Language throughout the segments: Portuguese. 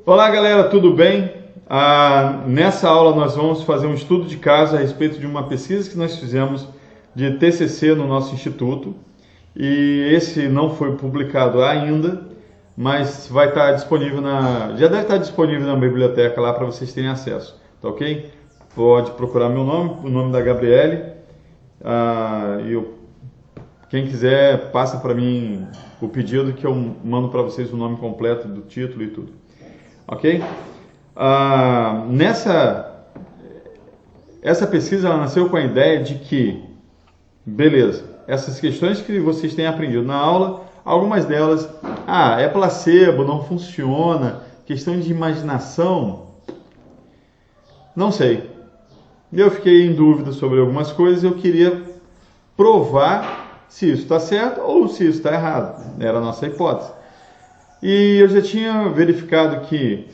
Olá galera, tudo bem? Nessa aula nós vamos fazer um estudo de caso a respeito de uma pesquisa que nós fizemos de TCC no nosso instituto, e esse não foi publicado ainda, mas vai estar disponível já deve estar disponível na biblioteca lá para vocês terem acesso, tá ok? Pode procurar meu nome, o nome da Gabriele, quem quiser passa para mim o pedido que eu mando para vocês o nome completo do título e tudo. Ok? Essa pesquisa ela nasceu com a ideia de que, beleza, essas questões que vocês têm aprendido na aula, algumas delas, é placebo, não funciona, questão de imaginação, não sei. Eu fiquei em dúvida sobre algumas coisas e eu queria provar se isso está certo ou se isso está errado. Era a nossa hipótese. E eu já tinha verificado que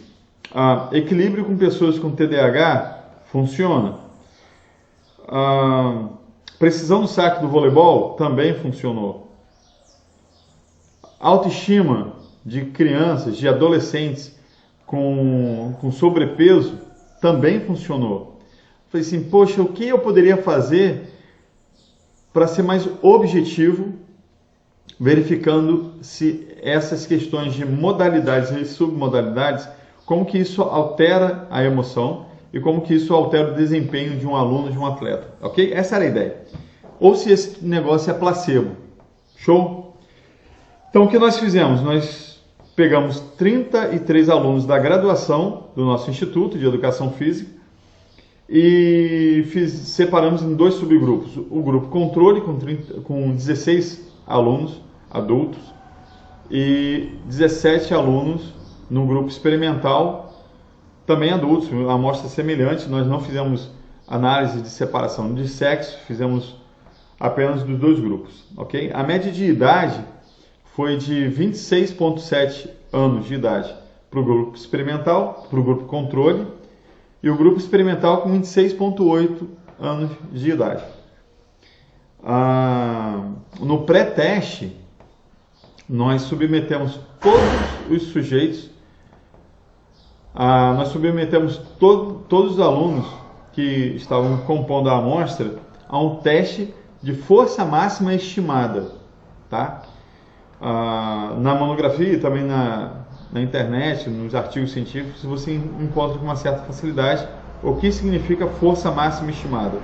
equilíbrio com pessoas com TDAH funciona. Precisão do saque do voleibol também funcionou. Autoestima de crianças, de adolescentes com sobrepeso também funcionou. Falei assim, poxa, o que eu poderia fazer para ser mais objetivo, verificando se essas questões de modalidades e submodalidades, como que isso altera a emoção e como que isso altera o desempenho de um aluno, de um atleta, ok? Essa era a ideia. Ou se esse negócio é placebo. Show? Então o que nós fizemos? Nós pegamos 33 alunos da graduação do nosso Instituto de Educação Física e separamos em dois subgrupos. O grupo controle com 16 alunos adultos e 17 alunos no grupo experimental, também adultos, uma amostra semelhante. Nós não fizemos análise de separação de sexo, fizemos apenas dos dois grupos, ok? A média de idade foi de 26,7 anos de idade para o grupo experimental, para o grupo controle, e o grupo experimental com 26,8 anos de idade. No pré-teste, nós submetemos todos os sujeitos, nós submetemos todos os alunos que estavam compondo a amostra a um teste de força máxima estimada, tá? Na monografia e também na internet, nos artigos científicos, você encontra com uma certa facilidade o que significa força máxima estimada.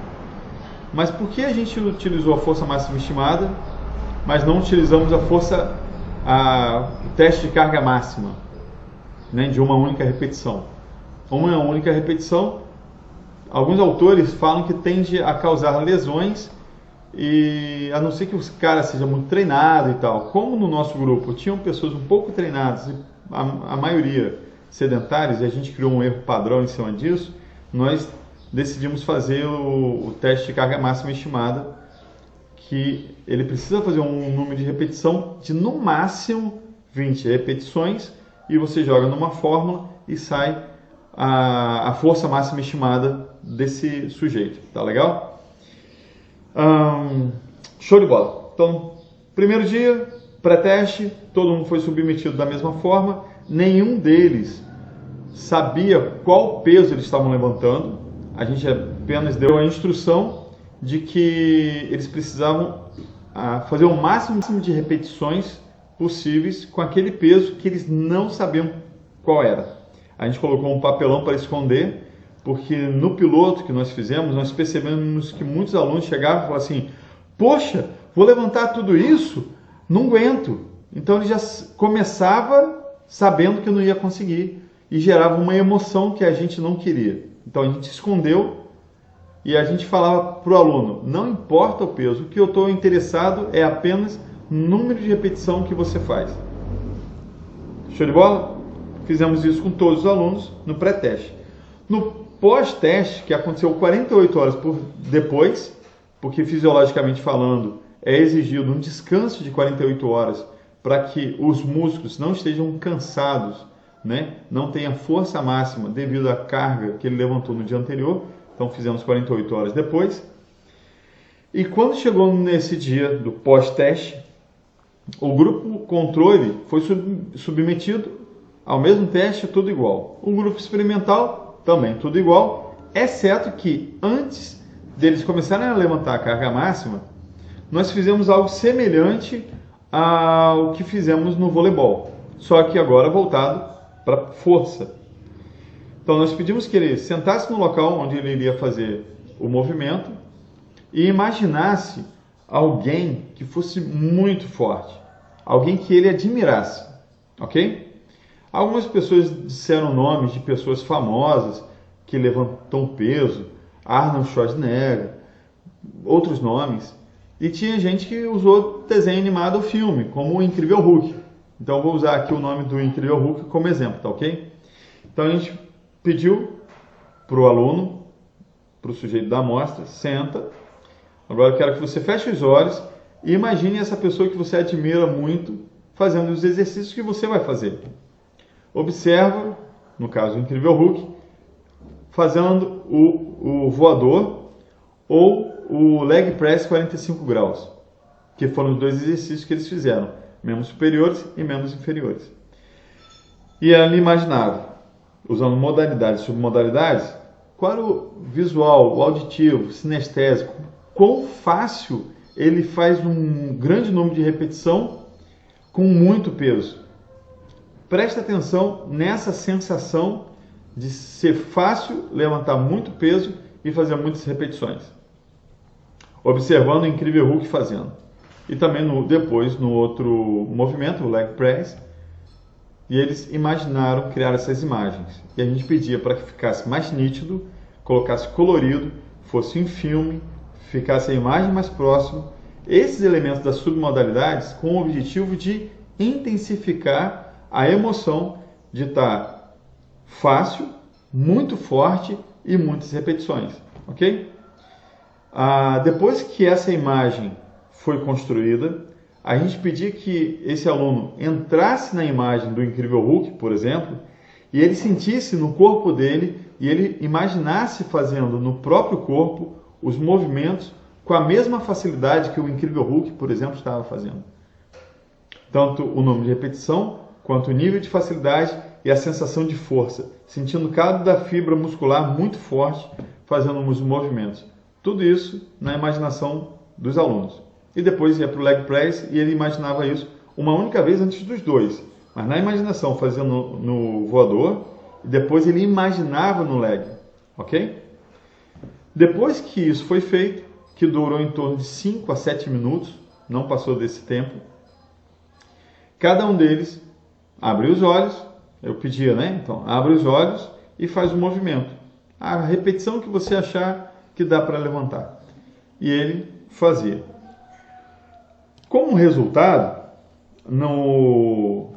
Mas por que a gente utilizou a força máxima estimada, mas não utilizamos o teste de carga máxima, né, de uma única repetição? Uma única repetição, alguns autores falam que tende a causar lesões, e a não ser que o cara seja muito treinado e tal. Como no nosso grupo tinham pessoas um pouco treinadas, a maioria sedentárias, e a gente criou um erro padrão em cima disso, nós decidimos fazer o teste de carga máxima estimada, que ele precisa fazer um número de repetição de no máximo 20 repetições, e você joga numa fórmula e sai a força máxima estimada desse sujeito. Tá legal? Show de bola. Então, primeiro dia, pré-teste, todo mundo foi submetido da mesma forma, nenhum deles sabia qual peso eles estavam levantando. A gente apenas deu a instrução de que eles precisavam fazer o máximo de repetições possíveis com aquele peso que eles não sabiam qual era. A gente colocou um papelão para esconder, porque no piloto que nós fizemos, nós percebemos que muitos alunos chegavam e falavam assim, poxa, vou levantar tudo isso? Não aguento. Então ele já começava sabendo que não ia conseguir e gerava uma emoção que a gente não queria. Então a gente escondeu e a gente falava para o aluno, não importa o peso, o que eu estou interessado é apenas o número de repetição que você faz. Show de bola? Fizemos isso com todos os alunos no pré-teste. No pós-teste, que aconteceu 48 horas depois, porque fisiologicamente falando é exigido um descanso de 48 horas para que os músculos não estejam cansados, né? Não tenha força máxima devido à carga que ele levantou no dia anterior. Então fizemos 48 horas depois. E quando chegou nesse dia do pós-teste, o grupo controle foi submetido ao mesmo teste, tudo igual. O grupo experimental, também tudo igual, exceto que antes deles começarem a levantar a carga máxima, nós fizemos algo semelhante ao que fizemos no voleibol, só que agora voltado para força. Então nós pedimos que ele sentasse no local onde ele iria fazer o movimento e imaginasse alguém que fosse muito forte, alguém que ele admirasse, ok? Algumas pessoas disseram nomes de pessoas famosas que levantam peso, Arnold Schwarzenegger, outros nomes, e tinha gente que usou desenho animado ou filme, como o Incrível Hulk. Então eu vou usar aqui o nome do Incrível Hulk como exemplo, tá ok? Então a gente pediu para o aluno, para o sujeito da amostra, senta. Agora eu quero que você feche os olhos e imagine essa pessoa que você admira muito fazendo os exercícios que você vai fazer. Observa, no caso o Incrível Hulk, fazendo o voador ou o leg press 45 graus, que foram os dois exercícios que eles fizeram, membros superiores e membros inferiores. E ele imaginava, usando modalidades e submodalidades, qual era o visual, o auditivo, o sinestésico, quão fácil ele faz um grande número de repetição com muito peso. Preste atenção nessa sensação de ser fácil levantar muito peso e fazer muitas repetições. Observando o Incrível Hulk fazendo. E também depois no outro movimento, o leg press, e eles imaginaram criar essas imagens. E a gente pedia para que ficasse mais nítido, colocasse colorido, fosse em filme, ficasse a imagem mais próxima. Esses elementos das submodalidades com o objetivo de intensificar a emoção de estar fácil, muito forte e muitas repetições, ok? Depois que essa imagem foi construída, a gente pedia que esse aluno entrasse na imagem do Incrível Hulk, por exemplo, e ele sentisse no corpo dele e ele imaginasse fazendo no próprio corpo os movimentos com a mesma facilidade que o Incrível Hulk, por exemplo, estava fazendo. Tanto o número de repetição, quanto o nível de facilidade e a sensação de força, sentindo cada fibra muscular muito forte fazendo os movimentos. Tudo isso na imaginação dos alunos. E depois ia para o leg press e ele imaginava isso uma única vez antes dos dois. Mas na imaginação fazia no voador e depois ele imaginava no leg. Ok? Depois que isso foi feito, que durou em torno de 5 a 7 minutos, não passou desse tempo, cada um deles abre os olhos, eu pedia, né? Então, abre os olhos e faz o movimento. A repetição que você achar que dá para levantar. E ele fazia. Como resultado, no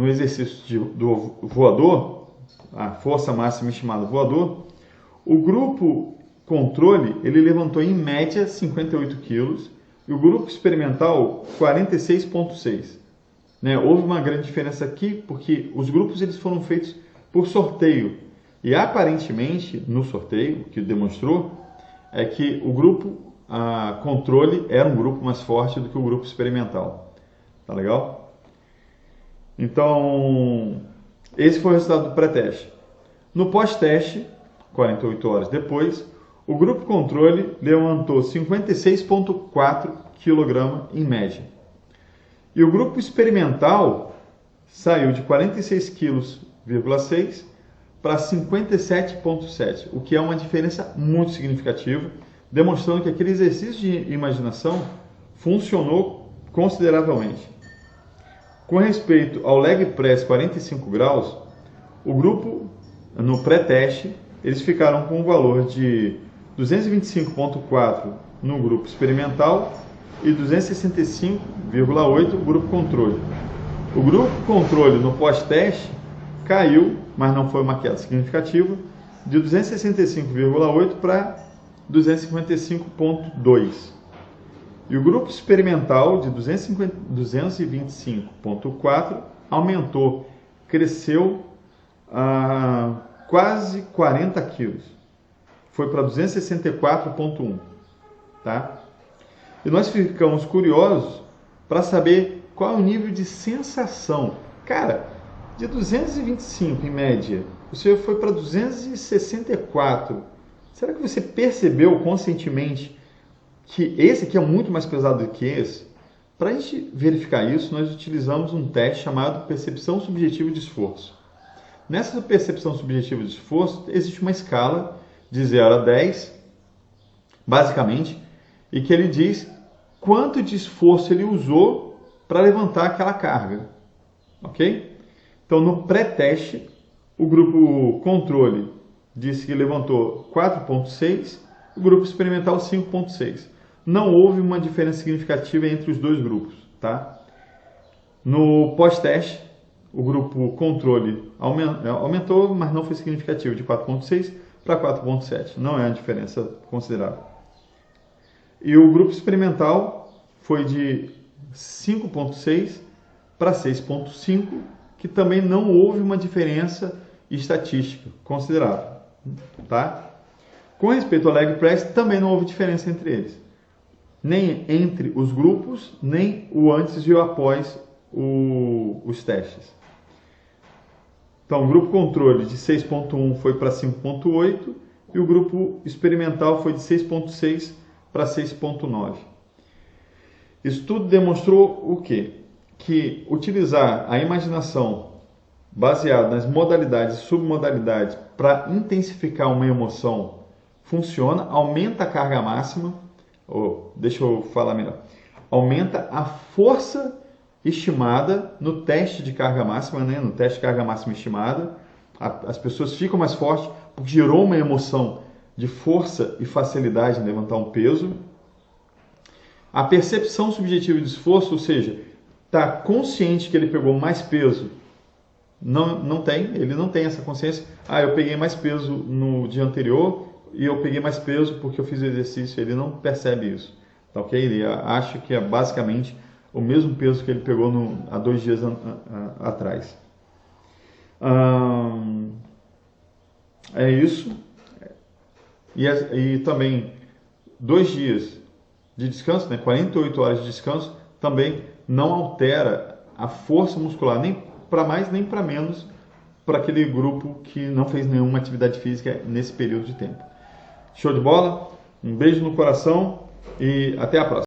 exercício do voador, a força máxima estimada voador, o grupo controle ele levantou em média 58 quilos e o grupo experimental 46,6. Né? Houve uma grande diferença aqui porque os grupos eles foram feitos por sorteio e aparentemente no sorteio que demonstrou é que o grupo controle era um grupo mais forte do que o grupo experimental. Tá legal? Então, esse foi o resultado do pré-teste. No pós-teste, 48 horas depois, o grupo controle levantou 56,4 kg em média. E o grupo experimental saiu de 46,6 kg para 57,7, o que é uma diferença muito significativa, demonstrando que aquele exercício de imaginação funcionou consideravelmente. Com respeito ao leg press 45 graus, o grupo, no pré-teste, eles ficaram com um valor de 225,4 no grupo experimental e 265,8 no grupo controle. O grupo controle no pós-teste caiu, mas não foi uma queda significativa, de 265,8 para 255,2. E o grupo experimental de 225,4 aumentou, cresceu quase 40 quilos. Foi para 264,1. Tá? E nós ficamos curiosos para saber qual é o nível de sensação. Cara, De 225 em média, você foi para 264. Será que você percebeu conscientemente que esse aqui é muito mais pesado do que esse? Para a gente verificar isso, nós utilizamos um teste chamado percepção subjetiva de esforço. Nessa percepção subjetiva de esforço, existe uma escala de 0 a 10, basicamente, e que ele diz quanto de esforço ele usou para levantar aquela carga. Ok? Então, no pré-teste, o grupo controle disse que levantou 4,6, o grupo experimental 5,6. Não houve uma diferença significativa entre os dois grupos. Tá? No pós-teste, o grupo controle aumentou, mas não foi significativo, de 4,6 para 4,7. Não é uma diferença considerável. E o grupo experimental foi de 5,6 para 6,5, que também não houve uma diferença estatística considerável. Tá? Com respeito ao leg press, também não houve diferença entre eles. Nem entre os grupos, nem o antes e o após os testes. Então, o grupo controle de 6,1 foi para 5,8 e o grupo experimental foi de 6,6 para 6,9. Isso tudo demonstrou o quê? Que utilizar a imaginação baseada nas modalidades e submodalidades para intensificar uma emoção funciona, aumenta a carga máxima, deixa eu falar melhor, aumenta a força estimada no teste de carga máxima, né? No teste de carga máxima estimada, as pessoas ficam mais fortes porque gerou uma emoção de força e facilidade em levantar um peso. A percepção subjetiva de esforço, ou seja, está consciente que ele pegou mais peso, ele não tem essa consciência. Eu peguei mais peso no dia anterior e eu peguei mais peso porque eu fiz o exercício. Ele não percebe isso, tá ok? Ele acha que é basicamente o mesmo peso que ele pegou há 2 dias atrás. É isso. E também 2 dias de descanso, né, 48 horas de descanso, também não altera a força muscular, nem para mais nem para menos, para aquele grupo que não fez nenhuma atividade física nesse período de tempo. Show de bola? Um beijo no coração e até a próxima.